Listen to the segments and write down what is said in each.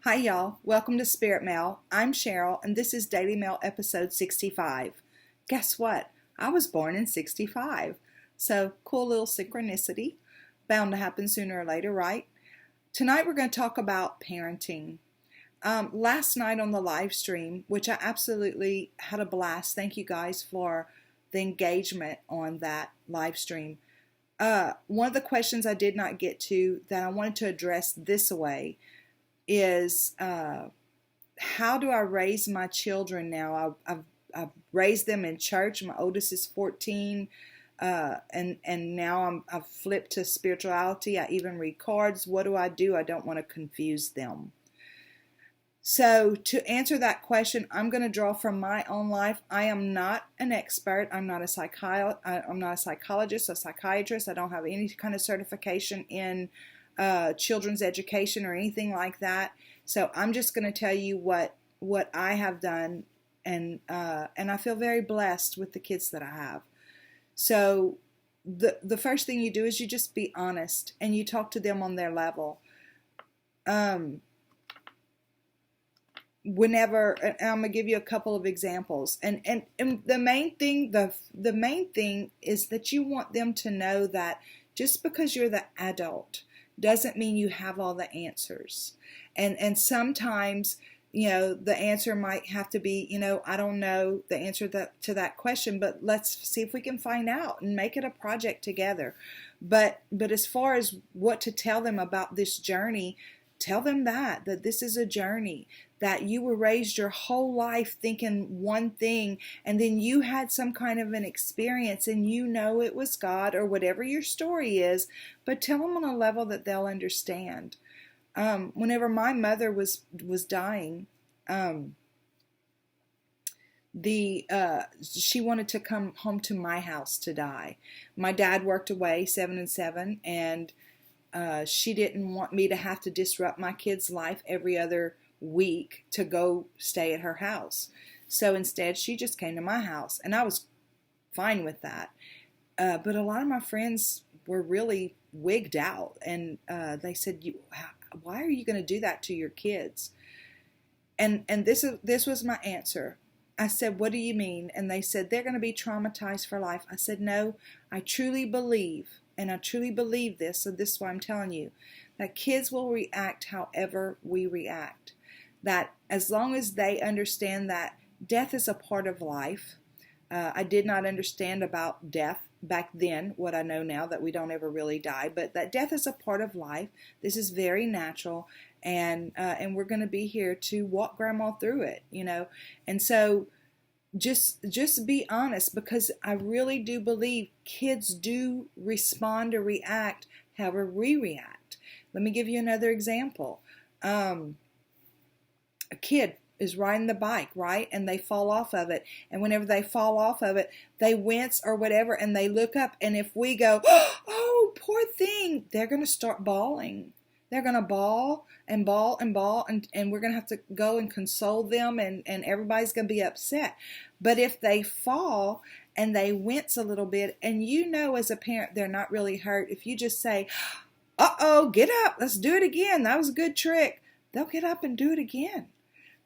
Hi, y'all. Welcome to Spirit Mail. I'm Cheryl, and this is Daily Mail episode 65. Guess what? I was born in 65. So, cool little synchronicity. Bound to happen sooner or later, right? Tonight we're going to talk about parenting. Last night on the live stream, which I absolutely had a blast. Thank you guys for the engagement on that live stream. One of the questions I did not get to that I wanted to address this way is how do I raise my children now? I've raised them in church. My oldest is 14, and now I've flipped to spirituality. I even read cards. What do? I don't want to confuse them. So to answer that question, I'm going to draw from my own life. I am not an expert. I'm not a psychologist, a psychiatrist. I don't have any kind of certification in children's education or anything like that. So I'm just going to tell you what I have done, and I feel very blessed with the kids that I have. So the first thing you do is you just be honest and you talk to them on their level. Whenever, and I'm gonna give you a couple of examples, and the main thing is that you want them to know that just because you're the adult doesn't mean you have all the answers. And sometimes, the answer might have to be, I don't know the answer to that question, but let's see if we can find out and make it a project together. But as far as what to tell them about this journey, tell them that this is a journey, that you were raised your whole life thinking one thing, and then you had some kind of an experience and it was God or whatever your story is, but tell them on a level that they'll understand. Whenever my mother was dying, she wanted to come home to my house to die. My dad worked away 7 and 7, and she didn't want me to have to disrupt my kid's life every other week to go stay at her house. So instead, she just came to my house, and I was fine with that. But a lot of my friends were really wigged out, and they said, "Why are you going to do that to your kids?" And this was my answer. I said, "What do you mean?" And they said, "They're going to be traumatized for life." I said, "No, I truly believe, and I truly believe this, so this is why I'm telling you, that kids will react however we react. That as long as they understand that death is a part of life." I did not understand about death back then, what I know now, that we don't ever really die, but that death is a part of life. This is very natural, and we're going to be here to walk grandma through it, And so just be honest, because I really do believe kids do respond or react however we react. Let me give you another example. A kid is riding the bike, right? And they fall off of it. And whenever they fall off of it, they wince or whatever, and they look up. And if we go, "Oh, poor thing," they're going to start bawling. They're going to bawl and bawl and bawl, and we're going to have to go and console them, and everybody's going to be upset. But if they fall and they wince a little bit, and as a parent they're not really hurt, if you just say, "Uh-oh, get up, let's do it again. That was a good trick," they'll get up and do it again.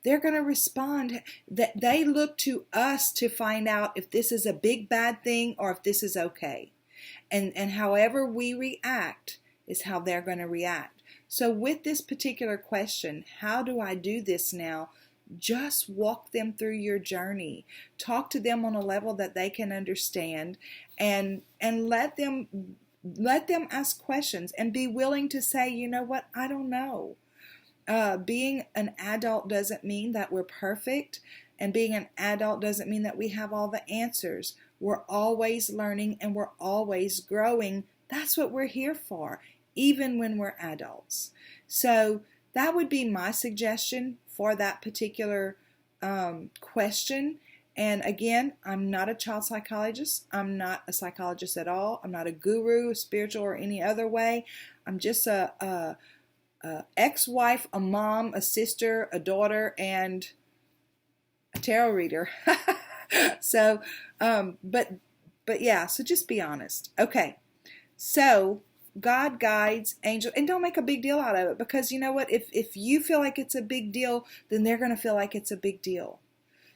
They're going to respond. That they look to us to find out if this is a big bad thing or if this is okay. And however we react is how they're going to react. So with this particular question, how do I do this now? Just walk them through your journey. Talk to them on a level that they can understand, and let them ask questions and be willing to say, "You know what? I don't know." Being an adult doesn't mean that we're perfect, and being an adult doesn't mean that we have all the answers. We're always learning and we're always growing. That's what we're here for, even when we're adults. So that would be my suggestion for that particular question. And again, I'm not a child psychologist. I'm not a psychologist at all. I'm not a guru, spiritual, or any other way. I'm just a ex-wife, a mom, a sister, a daughter, and a tarot reader. So, but yeah, so just be honest. Okay, so God guides, angels, and don't make a big deal out of it, because you know what? If you feel like it's a big deal, then they're going to feel like it's a big deal.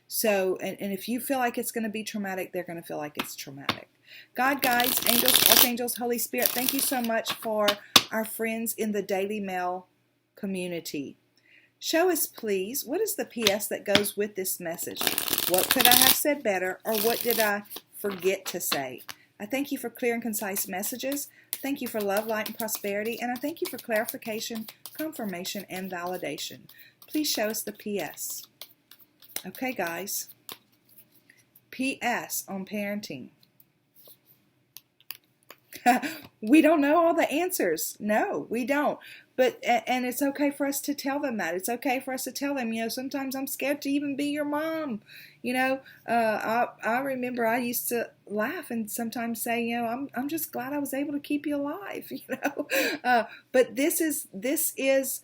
So, and if you feel like it's going to be traumatic, they're going to feel like it's traumatic. God guides, angels, archangels, Holy Spirit, thank you so much for our friends in the Daily Mail community. Show us, please, what is the PS that goes with this message? What could I have said better, or what did I forget to say? I thank you for clear and concise messages. Thank you for love, light, and prosperity. And I thank you for clarification, confirmation, and validation. Please show us the PS. Okay, guys. PS on parenting. We don't know all the answers. No, we don't. But, and it's okay for us to tell them that. It's okay for us to tell them, sometimes I'm scared to even be your mom. I remember I used to laugh and sometimes say, I'm just glad I was able to keep you alive, But this is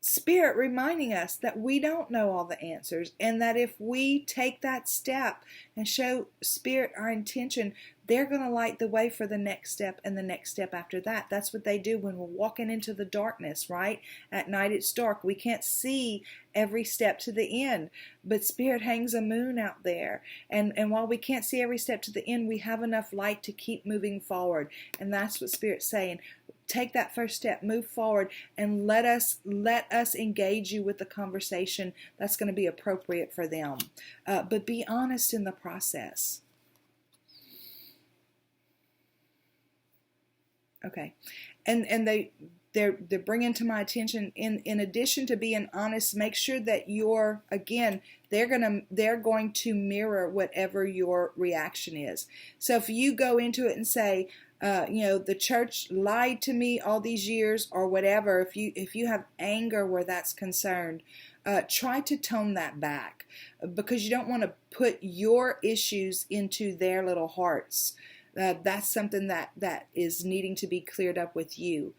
Spirit reminding us that we don't know all the answers, and that if we take that step and show Spirit our intention, they're going to light the way for the next step and the next step after that. That's what they do when we're walking into the darkness, right? At night it's dark. We can't see every step to the end, but Spirit hangs a moon out there. And while we can't see every step to the end, we have enough light to keep moving forward. And that's what Spirit's saying. Take that first step, move forward, and let us engage you with the conversation that's going to be appropriate for them. But be honest in the process. Okay, and they're bringing to my attention, in addition to being honest, make sure that they're going to mirror whatever your reaction is. So if you go into it and say, the church lied to me all these years, or whatever, if you have anger where that's concerned, try to tone that back, because you don't want to put your issues into their little hearts. That's something that is needing to be cleared up with you.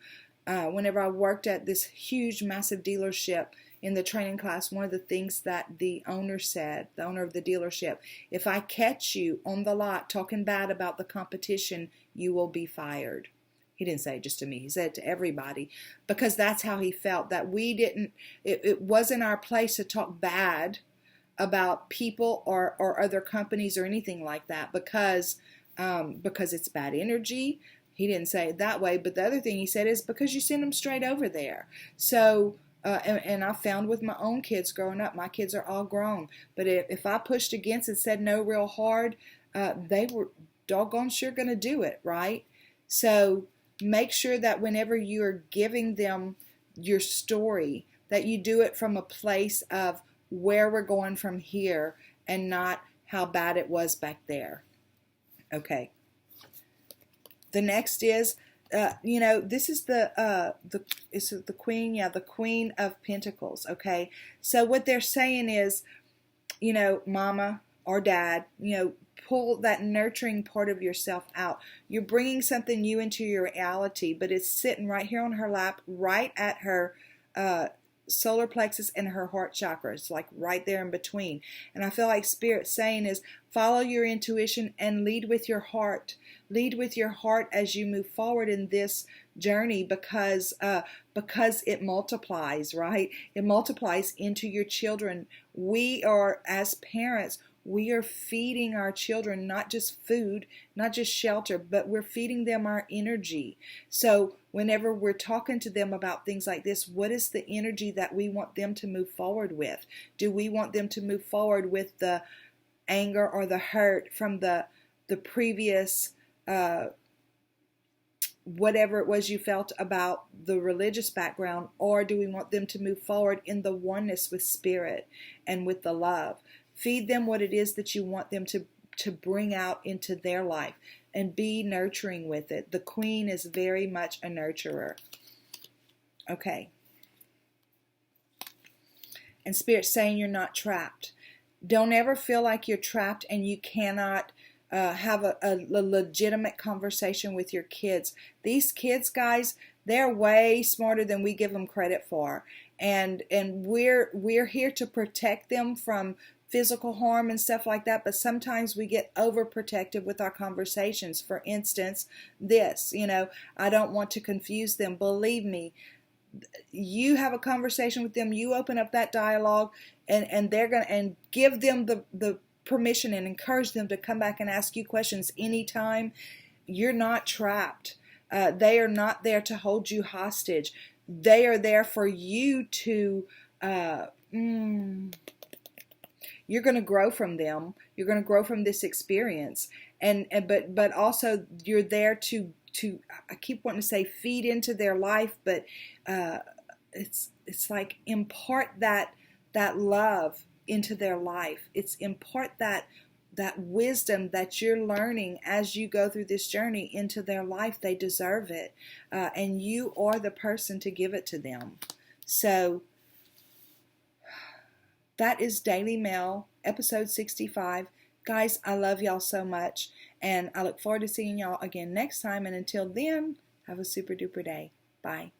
Whenever I worked at this huge, massive dealership in the training class, one of the things that the owner said, the owner of the dealership, if I catch you on the lot talking bad about the competition, you will be fired. He didn't say it just to me. He said it to everybody, because that's how he felt, that it wasn't our place to talk bad about people or other companies or anything like that, because it's bad energy. He didn't say it that way, but the other thing he said is because you send them straight over there. So, and I found with my own kids growing up, my kids are all grown, but if I pushed against and said no real hard, they were doggone sure going to do it, right? So make sure that whenever you're giving them your story, that you do it from a place of where we're going from here and not how bad it was back there. Okay. The next is, this is the Queen, the Queen of Pentacles. Okay. So what they're saying is, Mama or Dad, pull that nurturing part of yourself out. You're bringing something new into your reality, but it's sitting right here on her lap, right at her solar plexus and her heart chakra. It's like right there in between. And I feel like Spirit's saying is, follow your intuition and lead with your heart. Lead with your heart as you move forward in this journey, because it multiplies, right? It multiplies into your children. We are, as parents, we are feeding our children not just food, not just shelter, but we're feeding them our energy. So whenever we're talking to them about things like this, what is the energy that we want them to move forward with? Do we want them to move forward with the anger or the hurt from the previous whatever it was you felt about the religious background, or do we want them to move forward in the oneness with Spirit and with the love? Feed them what it is that you want them to bring out into their life, and be nurturing with it. The Queen is very much a nurturer. Okay. And Spirit's saying you're not trapped. Don't ever feel like you're trapped and you cannot have a legitimate conversation with your kids. These kids, guys, they're way smarter than we give them credit for. And we're here to protect them from physical harm and stuff like that, but sometimes we get overprotective with our conversations. For instance, this, I don't want to confuse them. Believe me, you have a conversation with them, you open up that dialogue, and they're going to, and give them the permission and encourage them to come back and ask you questions anytime. You're not trapped. They are not there to hold you hostage. They are there for you to, you're going to grow from them. You're going to grow from this experience. But also you're there to, I keep wanting to say feed into their life, but it's like impart that love into their life. It's impart that wisdom that you're learning as you go through this journey into their life. They deserve it. And you are the person to give it to them. So that is Daily Mail, episode 65. Guys, I love y'all so much. And I look forward to seeing y'all again next time. And until then, have a super duper day. Bye.